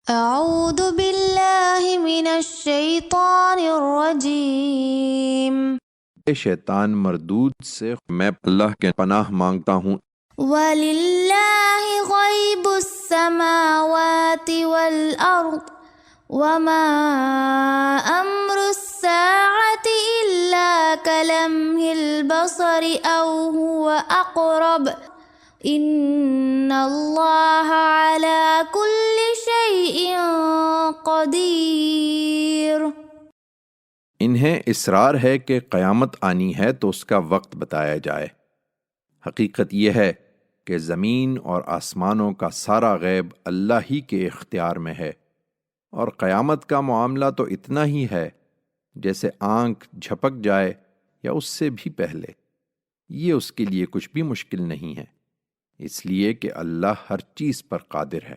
اعوذ باللہ من الشیطان الرجیم شیطان مردود سے میں اللہ کے پناہ مانگتا ہوں۔ وَلِلَّهِ غَيْبُ السَّمَاوَاتِ وَالْأَرْضِ وَمَا أَمْرُ السَّاعَةِ إِلَّا كَلَمْحِ الْبَصَرِ أَوْ هُوَ أَقْرَبُ إِنَّ اللَّهَ عَلَى كُلِّ شَيْءٍ قَدِيرٌ۔ انہیں اصرار ہے کہ قیامت آنی ہے تو اس کا وقت بتایا جائے۔ حقیقت یہ ہے کہ زمین اور آسمانوں کا سارا غیب اللہ ہی کے اختیار میں ہے، اور قیامت کا معاملہ تو اتنا ہی ہے جیسے آنکھ جھپک جائے یا اس سے بھی پہلے۔ یہ اس کے لیے کچھ بھی مشکل نہیں ہے، اس لیے کہ اللہ ہر چیز پر قادر ہے۔